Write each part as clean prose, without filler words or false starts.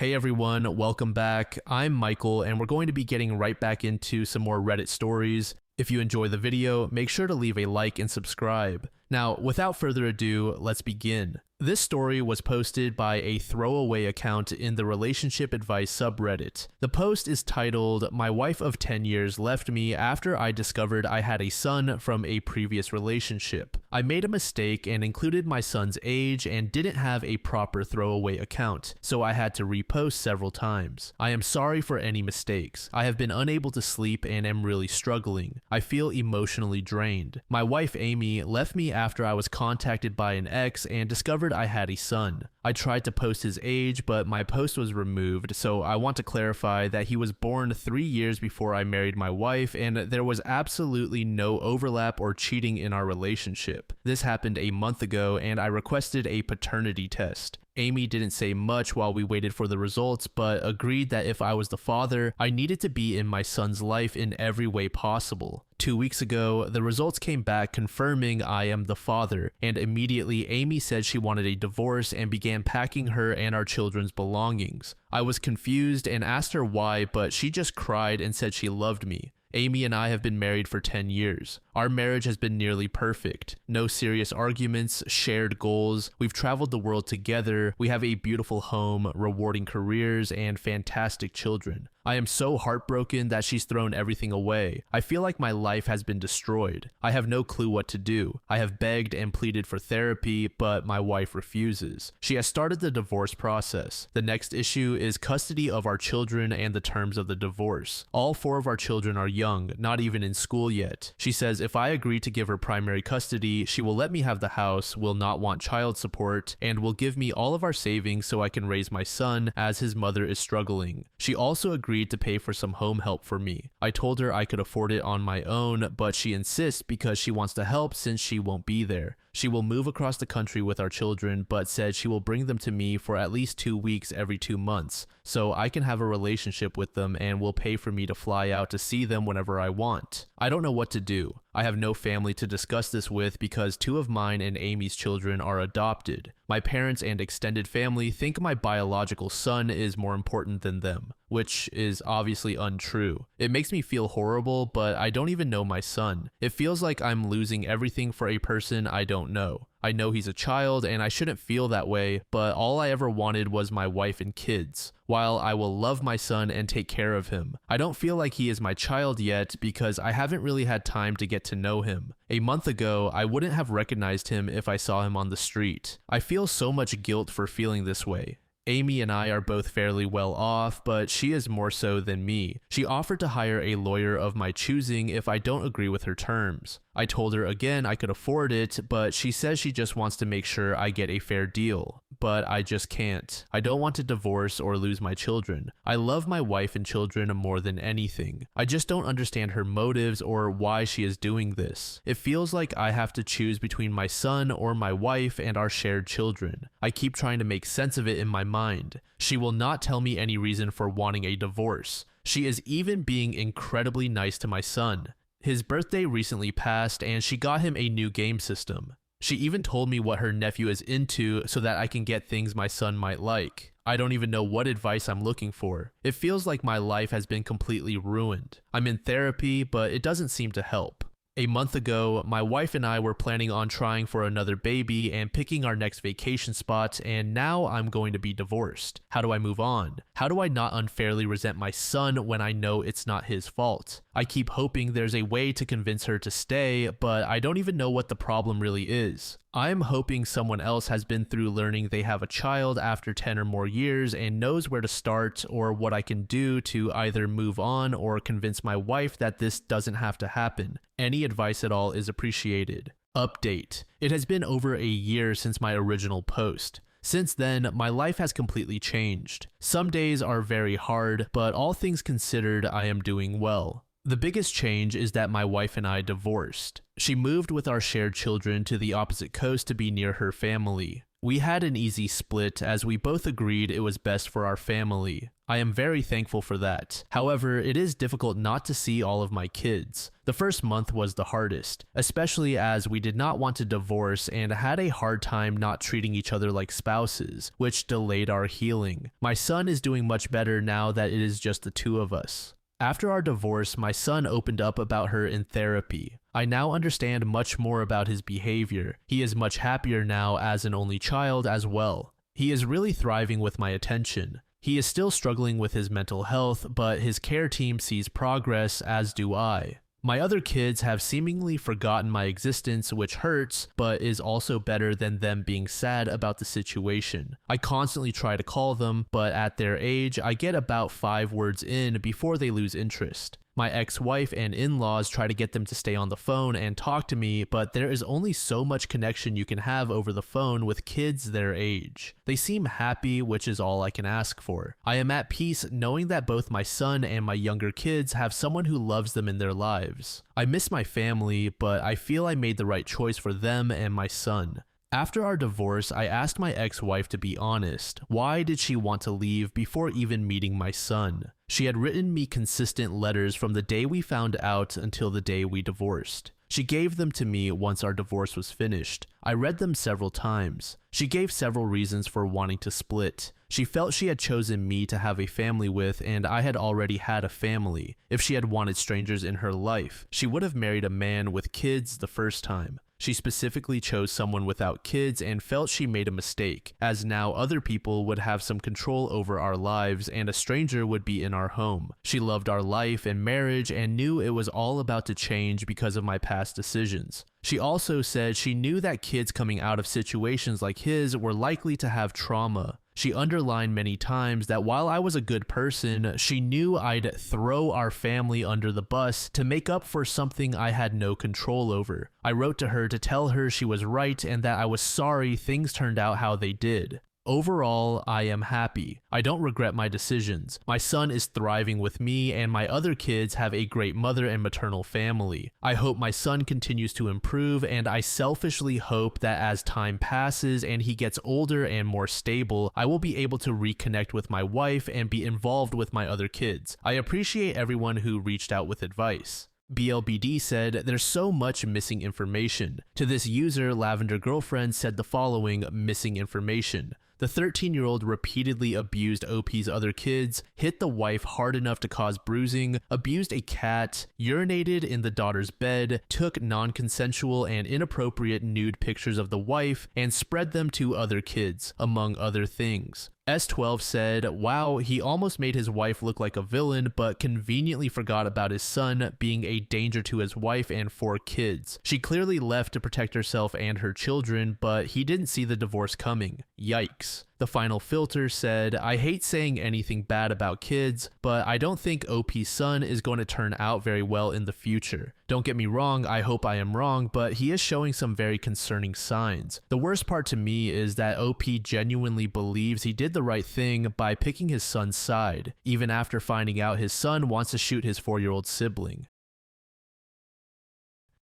Hey everyone, welcome back. I'm Michael, and we're going to be getting right back into some more Reddit stories. If you enjoy the video, make sure to leave a like and subscribe. Now, without further ado, let's begin. This story was posted by a throwaway account in the relationship advice subreddit. The post is titled, "My wife of 10 years left me after I discovered I had a son from a previous relationship. I made a mistake and included my son's age and didn't have a proper throwaway account, so I had to repost several times. I am sorry for any mistakes. I have been unable to sleep and am really struggling. I feel emotionally drained. My wife Amy left me after I was contacted by an ex and discovered I had a son. I tried to post his age, but my post was removed, so I want to clarify that he was born 3 years before I married my wife, and there was absolutely no overlap or cheating in our relationship. This happened a month ago, and I requested a paternity test. Amy didn't say much while we waited for the results, but agreed that if I was the father, I needed to be in my son's life in every way possible. 2 weeks ago, the results came back confirming I am the father, and immediately Amy said she wanted a divorce and began packing her and our children's belongings. I was confused and asked her why, but she just cried and said she loved me. Amy and I have been married for 10 years. Our marriage has been nearly perfect. No serious arguments, shared goals. We've traveled the world together. We have a beautiful home, rewarding careers, and fantastic children. I am so heartbroken that she's thrown everything away. I feel like my life has been destroyed. I have no clue what to do. I have begged and pleaded for therapy, but my wife refuses. She has started the divorce process. The next issue is custody of our children and the terms of the divorce. All 4 of our children are young, not even in school yet. She says if I agree to give her primary custody, she will let me have the house, will not want child support, and will give me all of our savings so I can raise my son as his mother is struggling. She also agreed to pay for some home help for me. I told her I could afford it on my own, but she insists because she wants to help since she won't be there. She will move across the country with our children, but said she will bring them to me for at least 2 weeks every 2 months, so I can have a relationship with them and will pay for me to fly out to see them whenever I want. I don't know what to do. I have no family to discuss this with because 2 of mine and Amy's children are adopted. My parents and extended family think my biological son is more important than them, which is obviously untrue. It makes me feel horrible, but I don't even know my son. It feels like I'm losing everything for a person I don't know. I know he's a child and I shouldn't feel that way, but all I ever wanted was my wife and kids. While I will love my son and take care of him, I don't feel like he is my child yet because I haven't really had time to get to know him. A month ago, I wouldn't have recognized him if I saw him on the street. I feel so much guilt for feeling this way. Amy and I are both fairly well off, but she is more so than me. She offered to hire a lawyer of my choosing if I don't agree with her terms. I told her again I could afford it, but she says she just wants to make sure I get a fair deal. But I just can't. I don't want to divorce or lose my children. I love my wife and children more than anything. I just don't understand her motives or why she is doing this. It feels like I have to choose between my son or my wife and our shared children. I keep trying to make sense of it in my mind. She will not tell me any reason for wanting a divorce. She is even being incredibly nice to my son. His birthday recently passed and she got him a new game system. She even told me what her nephew is into so that I can get things my son might like. I don't even know what advice I'm looking for. It feels like my life has been completely ruined. I'm in therapy, but it doesn't seem to help. A month ago, my wife and I were planning on trying for another baby and picking our next vacation spot, and now I'm going to be divorced. How do I move on? How do I not unfairly resent my son when I know it's not his fault? I keep hoping there's a way to convince her to stay, but I don't even know what the problem really is. I'm hoping someone else has been through learning they have a child after 10 or more years and knows where to start or what I can do to either move on or convince my wife that this doesn't have to happen. Any advice at all is appreciated. Update. It has been over a year since my original post. Since then, my life has completely changed. Some days are very hard, but all things considered, I am doing well. The biggest change is that my wife and I divorced. She moved with our shared children to the opposite coast to be near her family. We had an easy split as we both agreed it was best for our family. I am very thankful for that. However, it is difficult not to see all of my kids. The first month was the hardest, especially as we did not want to divorce and had a hard time not treating each other like spouses, which delayed our healing. My son is doing much better now that it is just the two of us. After our divorce, my son opened up about her in therapy. I now understand much more about his behavior. He is much happier now as an only child as well. He is really thriving with my attention. He is still struggling with his mental health, but his care team sees progress, as do I. My other kids have seemingly forgotten my existence, which hurts, but is also better than them being sad about the situation. I constantly try to call them, but at their age, I get about 5 words in before they lose interest. My ex-wife and in-laws try to get them to stay on the phone and talk to me, but there is only so much connection you can have over the phone with kids their age. They seem happy, which is all I can ask for. I am at peace knowing that both my son and my younger kids have someone who loves them in their lives. I miss my family, but I feel I made the right choice for them and my son. After our divorce, I asked my ex-wife to be honest. Why did she want to leave before even meeting my son? She had written me consistent letters from the day we found out until the day we divorced. She gave them to me once our divorce was finished. I read them several times. She gave several reasons for wanting to split. She felt she had chosen me to have a family with, and I had already had a family. If she had wanted strangers in her life, she would have married a man with kids the first time. She specifically chose someone without kids and felt she made a mistake, as now other people would have some control over our lives and a stranger would be in our home. She loved our life and marriage and knew it was all about to change because of my past decisions. She also said she knew that kids coming out of situations like his were likely to have trauma. She underlined many times that while I was a good person, she knew I'd throw our family under the bus to make up for something I had no control over. I wrote to her to tell her she was right and that I was sorry things turned out how they did. Overall, I am happy. I don't regret my decisions. My son is thriving with me and my other kids have a great mother and maternal family. I hope my son continues to improve, and I selfishly hope that as time passes and he gets older and more stable, I will be able to reconnect with my wife and be involved with my other kids. I appreciate everyone who reached out with advice. BLBD said, "There's so much missing information." To this user, Lavender Girlfriend said the following missing information. The 13-year-old repeatedly abused OP's other kids, hit the wife hard enough to cause bruising, abused a cat, urinated in the daughter's bed, took non-consensual and inappropriate nude pictures of the wife, and spread them to other kids, among other things. S12 said, "Wow, he almost made his wife look like a villain, but conveniently forgot about his son being a danger to his wife and 4 kids. She clearly left to protect herself and her children, but he didn't see the divorce coming. Yikes." The final filter said, "I hate saying anything bad about kids, but I don't think OP's son is going to turn out very well in the future. Don't get me wrong, I hope I am wrong, but he is showing some very concerning signs. The worst part to me is that OP genuinely believes he did the right thing by picking his son's side, even after finding out his son wants to shoot his 4-year-old sibling."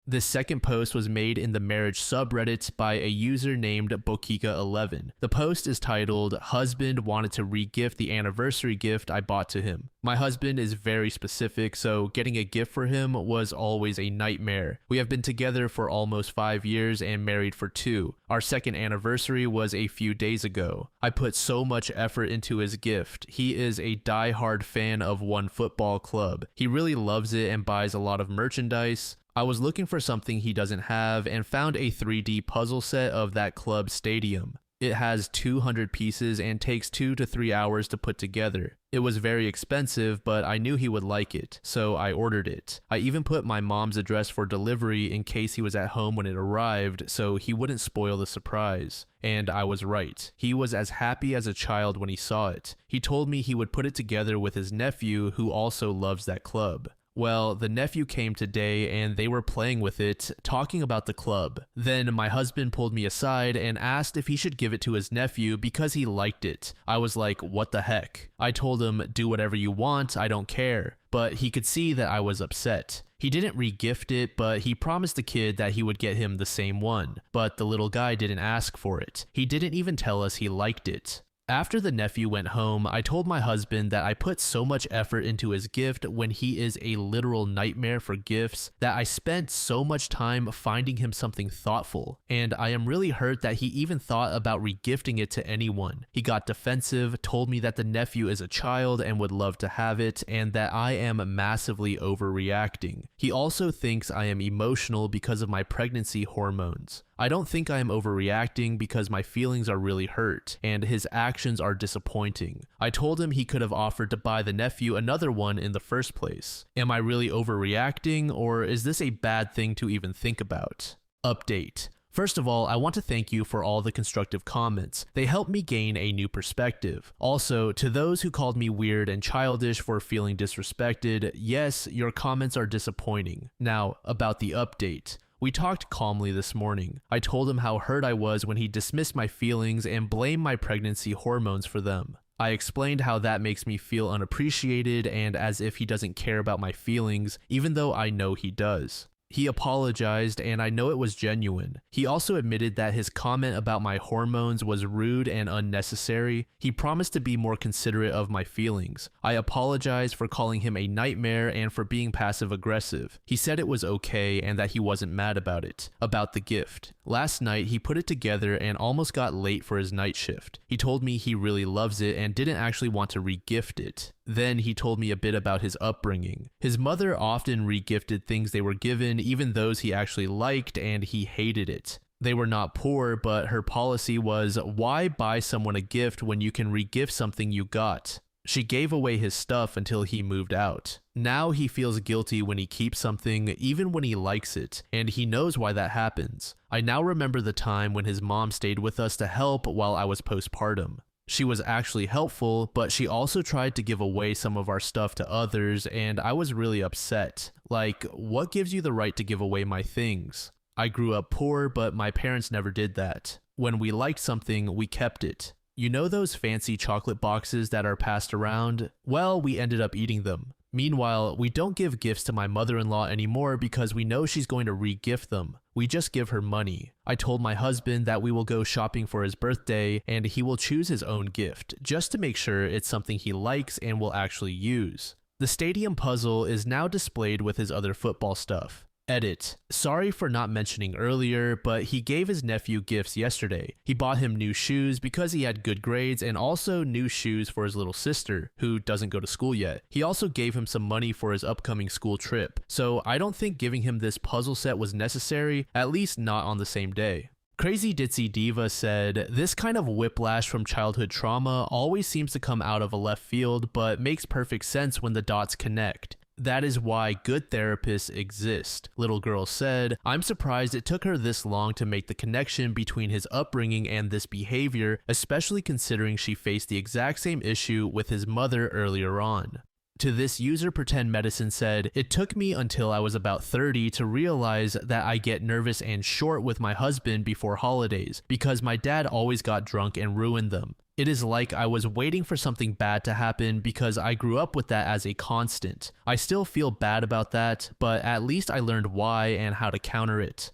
This second post was made in the marriage subreddit by a user named Bokika11. The post is titled, "Husband wanted to re-gift the anniversary gift I bought to him. My husband is very specific, so getting a gift for him was always a nightmare. We have been together for almost 5 years and married for 2. Our second anniversary was a few days ago. I put so much effort into his gift. He is a die-hard fan of one football club. He really loves it and buys a lot of merchandise. I was looking for something he doesn't have and found a 3D puzzle set of that club stadium. It has 200 pieces and takes 2 to 3 hours to put together. It was very expensive, but I knew he would like it, so I ordered it. I even put my mom's address for delivery in case he was at home when it arrived, so he wouldn't spoil the surprise. And I was right. He was as happy as a child when he saw it. He told me he would put it together with his nephew, who also loves that club. Well, the nephew came today and they were playing with it, talking about the club. Then my husband pulled me aside and asked if he should give it to his nephew because he liked it. I was like, what the heck? I told him, do whatever you want, I don't care. But he could see that I was upset. He didn't re-gift it, but he promised the kid that he would get him the same one. But the little guy didn't ask for it. He didn't even tell us he liked it. After the nephew went home, I told my husband that I put so much effort into his gift when he is a literal nightmare for gifts that I spent so much time finding him something thoughtful, and I am really hurt that he even thought about regifting it to anyone. He got defensive, told me that the nephew is a child and would love to have it, and that I am massively overreacting. He also thinks I am emotional because of my pregnancy hormones. I don't think I am overreacting because my feelings are really hurt, and his actions are disappointing. I told him he could have offered to buy the nephew another one in the first place. Am I really overreacting, or is this a bad thing to even think about? Update. First of all, I want to thank you for all the constructive comments. They helped me gain a new perspective. Also, to those who called me weird and childish for feeling disrespected, yes, your comments are disappointing. Now, about the update. We talked calmly this morning. I told him how hurt I was when he dismissed my feelings and blamed my pregnancy hormones for them. I explained how that makes me feel unappreciated and as if he doesn't care about my feelings, even though I know he does. He apologized, and I know it was genuine. He also admitted that his comment about my hormones was rude and unnecessary. He promised to be more considerate of my feelings. I apologized for calling him a nightmare and for being passive-aggressive. He said it was okay and that he wasn't mad about it. About the gift. Last night, he put it together and almost got late for his night shift. He told me he really loves it and didn't actually want to re-gift it. Then he told me a bit about his upbringing. His mother often re-gifted things they were given, even those he actually liked, and he hated it. They were not poor, but her policy was, why buy someone a gift when you can re-gift something you got? She gave away his stuff until he moved out. Now he feels guilty when he keeps something, even when he likes it, and he knows why that happens. I now remember the time when his mom stayed with us to help while I was postpartum. She was actually helpful, but she also tried to give away some of our stuff to others, and I was really upset. Like, what gives you the right to give away my things? I grew up poor, but my parents never did that. When we liked something, we kept it. You know those fancy chocolate boxes that are passed around? Well, we ended up eating them. Meanwhile, we don't give gifts to my mother-in-law anymore because we know she's going to re-gift them. We just give her money. I told my husband that we will go shopping for his birthday and he will choose his own gift, just to make sure it's something he likes and will actually use. The stadium puzzle is now displayed with his other football stuff. Edit. Sorry for not mentioning earlier, but he gave his nephew gifts yesterday. He bought him new shoes because he had good grades and also new shoes for his little sister, who doesn't go to school yet. He also gave him some money for his upcoming school trip. So I don't think giving him this puzzle set was necessary, at least not on the same day. Crazy Ditzy Diva said, this kind of whiplash from childhood trauma always seems to come out of a left field, but makes perfect sense when the dots connect. That is why good therapists exist. Little girl said, I'm surprised it took her this long to make the connection between his upbringing and this behavior, especially considering she faced the exact same issue with his mother earlier on. To this user, Pretend Medicine said, it took me until I was about 30 to realize that I get nervous and short with my husband before holidays because my dad always got drunk and ruined them. It is like I was waiting for something bad to happen because I grew up with that as a constant. I still feel bad about that, but at least I learned why and how to counter it.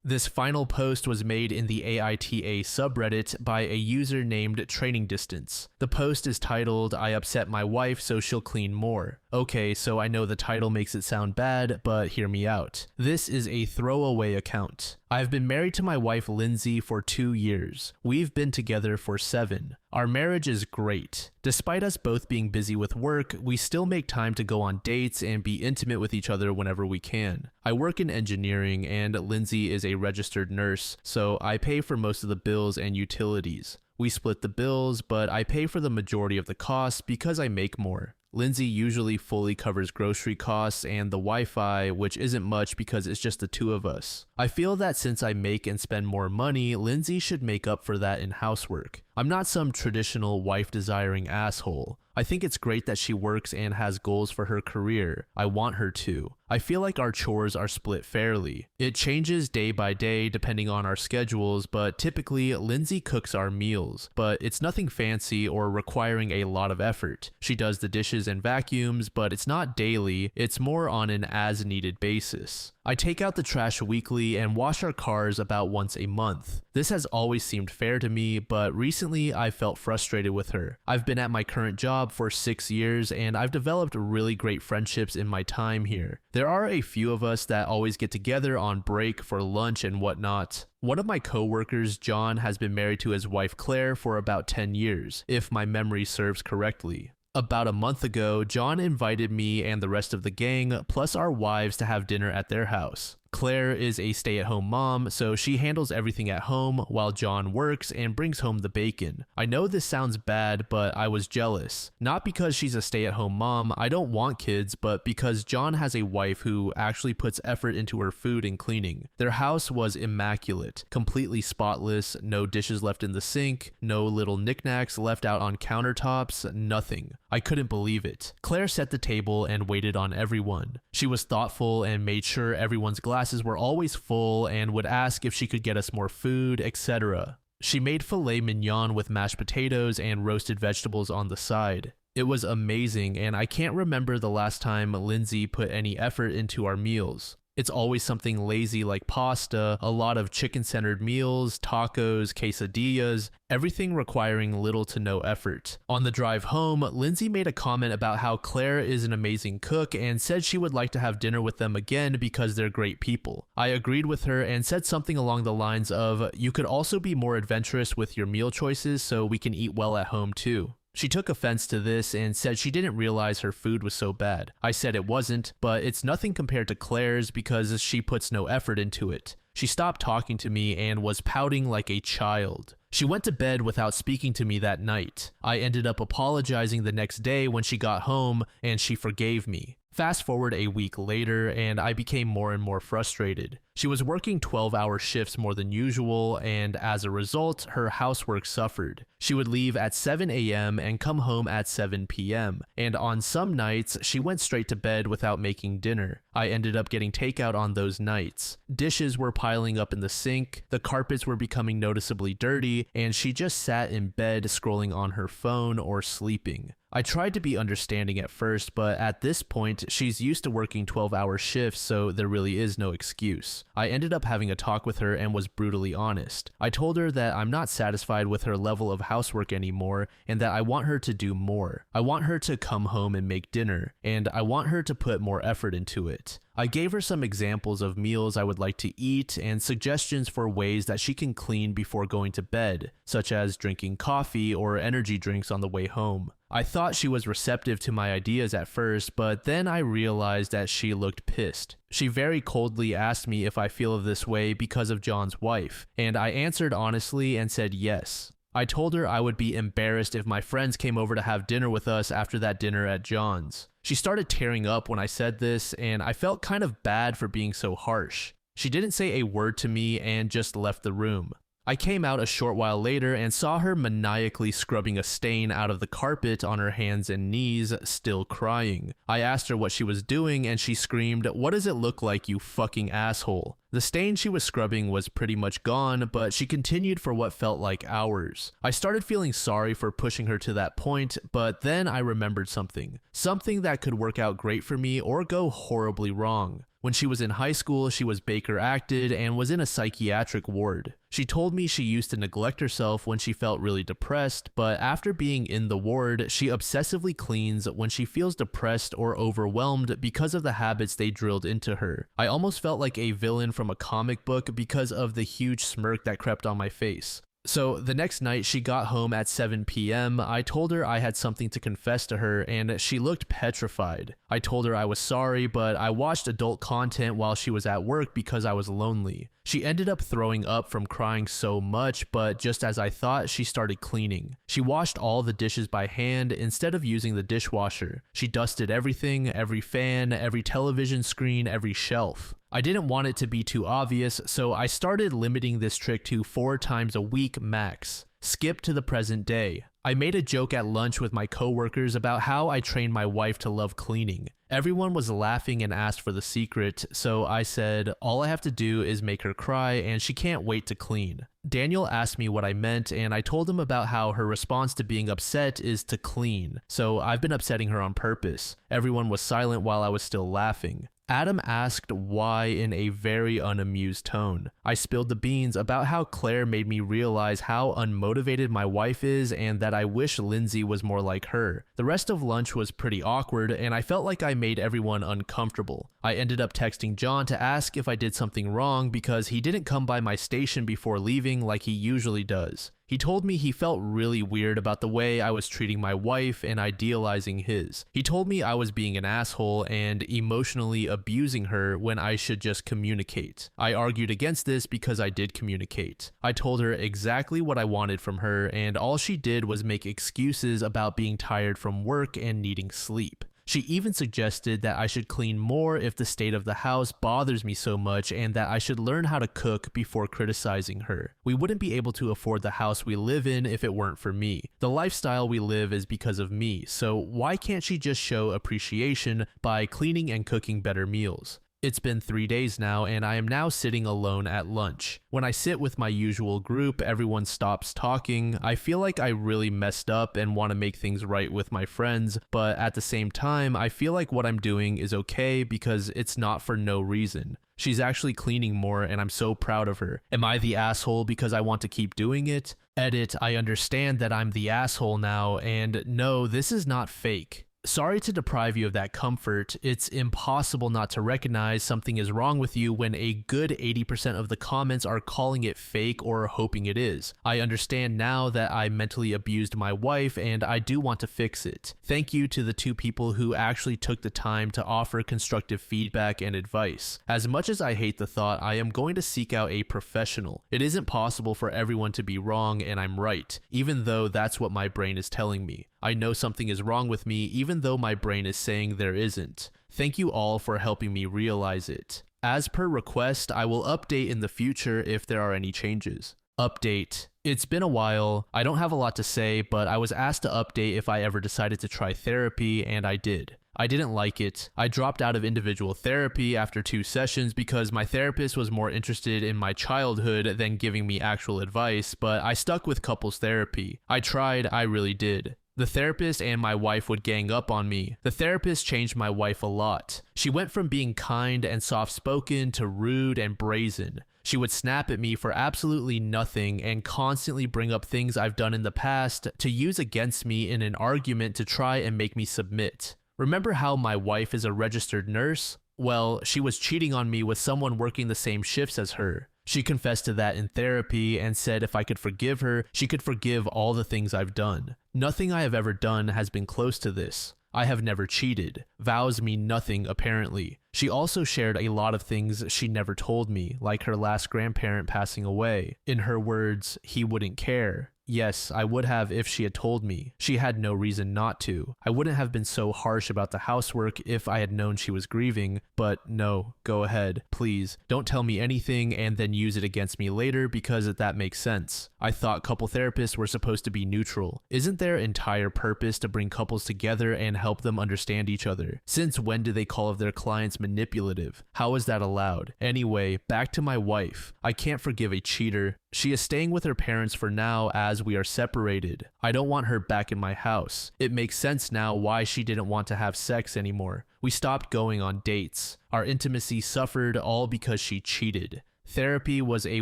This final post was made in the AITA subreddit by a user named Training Distance. The post is titled, I upset my wife so she'll clean more. Okay, so I know the title makes it sound bad, but hear me out. This is a throwaway account. I've been married to my wife Lindsay for 2 years. We've been together for 7. Our marriage is great. Despite us both being busy with work, we still make time to go on dates and be intimate with each other whenever we can. I work in engineering and Lindsay is a registered nurse, so I pay for most of the bills and utilities. We split the bills, but I pay for the majority of the costs because I make more. Lindsay usually fully covers grocery costs and the Wi-Fi, which isn't much because it's just the two of us. I feel that since I make and spend more money, Lindsay should make up for that in housework. I'm not some traditional wife-desiring asshole. I think it's great that she works and has goals for her career. I want her to. I feel like our chores are split fairly. It changes day by day depending on our schedules, but typically Lindsay cooks our meals, but it's nothing fancy or requiring a lot of effort. She does the dishes and vacuums, but it's not daily, it's more on an as-needed basis. I take out the trash weekly and wash our cars about once a month. This has always seemed fair to me, but recently I felt frustrated with her. I've been at my current job for 6 years and I've developed really great friendships in my time here. There are a few of us that always get together on break for lunch and whatnot. One of my coworkers, John, has been married to his wife Claire for about 10 years, if my memory serves correctly. About a month ago, John invited me and the rest of the gang, plus our wives, to have dinner at their house. Claire is a stay-at-home mom, so she handles everything at home while John works and brings home the bacon. I know this sounds bad, but I was jealous. Not because she's a stay-at-home mom, I don't want kids, but because John has a wife who actually puts effort into her food and cleaning. Their house was immaculate, completely spotless, no dishes left in the sink, no little knickknacks left out on countertops, nothing. I couldn't believe it. Claire set the table and waited on everyone. She was thoughtful and made sure everyone's glasses were always full and would ask if she could get us more food, etc. She made filet mignon with mashed potatoes and roasted vegetables on the side. It was amazing, and I can't remember the last time Lindsay put any effort into our meals. It's always something lazy like pasta, a lot of chicken-centered meals, tacos, quesadillas, everything requiring little to no effort. On the drive home, Lindsay made a comment about how Claire is an amazing cook and said she would like to have dinner with them again because they're great people. I agreed with her and said something along the lines of, "You could also be more adventurous with your meal choices so we can eat well at home too." She took offense to this and said she didn't realize her food was so bad. I said it wasn't, but it's nothing compared to Claire's because she puts no effort into it. She stopped talking to me and was pouting like a child. She went to bed without speaking to me that night. I ended up apologizing the next day when she got home, and she forgave me. Fast forward a week later, and I became more and more frustrated. She was working 12-hour shifts more than usual, and as a result, her housework suffered. She would leave at 7 a.m. and come home at 7 p.m., and on some nights, she went straight to bed without making dinner. I ended up getting takeout on those nights. Dishes were piling up in the sink, the carpets were becoming noticeably dirty, and she just sat in bed scrolling on her phone or sleeping. I tried to be understanding at first, but at this point, she's used to working 12-hour shifts, so there really is no excuse. I ended up having a talk with her and was brutally honest. I told her that I'm not satisfied with her level of housework anymore and that I want her to do more. I want her to come home and make dinner, and I want her to put more effort into it. I gave her some examples of meals I would like to eat and suggestions for ways that she can clean before going to bed, such as drinking coffee or energy drinks on the way home. I thought she was receptive to my ideas at first, but then I realized that she looked pissed. She very coldly asked me if I feel this way because of John's wife, and I answered honestly and said yes. I told her I would be embarrassed if my friends came over to have dinner with us after that dinner at John's. She started tearing up when I said this, and I felt kind of bad for being so harsh. She didn't say a word to me and just left the room. I came out a short while later and saw her maniacally scrubbing a stain out of the carpet on her hands and knees, still crying. I asked her what she was doing and she screamed, "What does it look like, you fucking asshole?" The stain she was scrubbing was pretty much gone, but she continued for what felt like hours. I started feeling sorry for pushing her to that point, but then I remembered something. Something that could work out great for me or go horribly wrong. When she was in high school, she was Baker acted and was in a psychiatric ward. She told me she used to neglect herself when she felt really depressed, but after being in the ward, she obsessively cleans when she feels depressed or overwhelmed because of the habits they drilled into her. I almost felt like a villain from a comic book because of the huge smirk that crept on my face. So the next night she got home at 7 p.m. I told her I had something to confess to her and she looked petrified. I told her I was sorry, but I watched adult content while she was at work because I was lonely. She ended up throwing up from crying so much, but just as I thought, she started cleaning. She washed all the dishes by hand instead of using the dishwasher. She dusted everything, every fan, every television screen, every shelf. I didn't want it to be too obvious, so I started limiting this trick to 4 times a week max. Skip to the present day. I made a joke at lunch with my coworkers about how I trained my wife to love cleaning. Everyone was laughing and asked for the secret, so I said, all I have to do is make her cry and she can't wait to clean. Daniel asked me what I meant, and I told him about how her response to being upset is to clean, so I've been upsetting her on purpose. Everyone was silent while I was still laughing. Adam asked why in a very unamused tone. I spilled the beans about how Claire made me realize how unmotivated my wife is and that I wish Lindsay was more like her. The rest of lunch was pretty awkward and I felt like I made everyone uncomfortable. I ended up texting John to ask if I did something wrong because he didn't come by my station before leaving like he usually does. He told me he felt really weird about the way I was treating my wife and idealizing his. He told me I was being an asshole and emotionally abusing her when I should just communicate. I argued against this because I did communicate. I told her exactly what I wanted from her, and all she did was make excuses about being tired from work and needing sleep. She even suggested that I should clean more if the state of the house bothers me so much and that I should learn how to cook before criticizing her. We wouldn't be able to afford the house we live in if it weren't for me. The lifestyle we live is because of me, so why can't she just show appreciation by cleaning and cooking better meals? It's been 3 days now, and I am now sitting alone at lunch. When I sit with my usual group, everyone stops talking. I feel like I really messed up and want to make things right with my friends, but at the same time, I feel like what I'm doing is okay because it's not for no reason. She's actually cleaning more, and I'm so proud of her. Am I the asshole because I want to keep doing it? Edit, I understand that I'm the asshole now, and no, this is not fake. Sorry to deprive you of that comfort. It's impossible not to recognize something is wrong with you when a good 80% of the comments are calling it fake or hoping it is. I understand now that I mentally abused my wife and I do want to fix it. Thank you to the 2 people who actually took the time to offer constructive feedback and advice. As much as I hate the thought, I am going to seek out a professional. It isn't possible for everyone to be wrong and I'm right, even though that's what my brain is telling me. I know something is wrong with me even though my brain is saying there isn't. Thank you all for helping me realize it. As per request, I will update in the future if there are any changes. Update. It's been a while. I don't have a lot to say, but I was asked to update if I ever decided to try therapy, and I did. I didn't like it. I dropped out of individual therapy after 2 sessions because my therapist was more interested in my childhood than giving me actual advice, but I stuck with couples therapy. I tried, I really did. The therapist and my wife would gang up on me. The therapist changed my wife a lot. She went from being kind and soft-spoken to rude and brazen. She would snap at me for absolutely nothing and constantly bring up things I've done in the past to use against me in an argument to try and make me submit. Remember how my wife is a registered nurse? Well, she was cheating on me with someone working the same shifts as her. She confessed to that in therapy and said if I could forgive her, she could forgive all the things I've done. Nothing I have ever done has been close to this. I have never cheated. Vows mean nothing, apparently. She also shared a lot of things she never told me, like her last grandparent passing away. In her words, he wouldn't care. Yes, I would have if she had told me. She had no reason not to. I wouldn't have been so harsh about the housework if I had known she was grieving, but no, go ahead, please. Don't tell me anything and then use it against me later because that makes sense. I thought couple therapists were supposed to be neutral. Isn't their entire purpose to bring couples together and help them understand each other? Since when do they call their clients manipulative? How is that allowed? Anyway, back to my wife. I can't forgive a cheater. She is staying with her parents for now as we are separated. I don't want her back in my house. It makes sense now why she didn't want to have sex anymore. We stopped going on dates. Our intimacy suffered all because she cheated. Therapy was a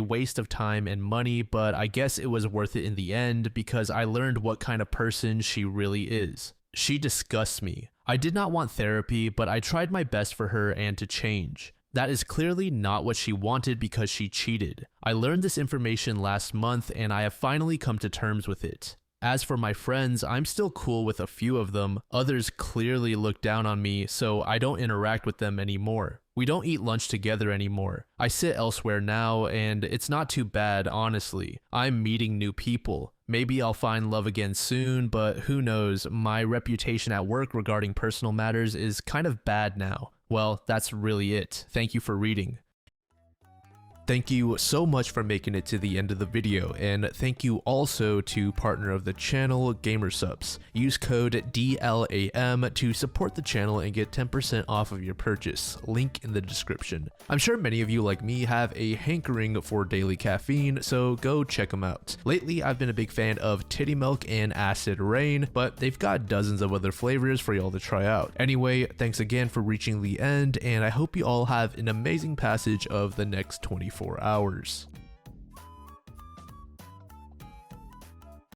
waste of time and money, but I guess it was worth it in the end because I learned what kind of person she really is. She disgusts me. I did not want therapy, but I tried my best for her and to change. That is clearly not what she wanted because she cheated. I learned this information last month and I have finally come to terms with it. As for my friends, I'm still cool with a few of them. Others clearly look down on me, so I don't interact with them anymore. We don't eat lunch together anymore. I sit elsewhere now, and it's not too bad, honestly. I'm meeting new people. Maybe I'll find love again soon, but who knows, my reputation at work regarding personal matters is kind of bad now. Well, that's really it. Thank you for reading. Thank you so much for making it to the end of the video, and thank you also to partner of the channel, Gamersupps. Use code DLAM to support the channel and get 10% off of your purchase, link in the description. I'm sure many of you like me have a hankering for daily caffeine, so go check them out. Lately, I've been a big fan of Titty Milk and Acid Rain, but they've got dozens of other flavors for y'all to try out. Anyway, thanks again for reaching the end, and I hope you all have an amazing passage of the next 24 hours.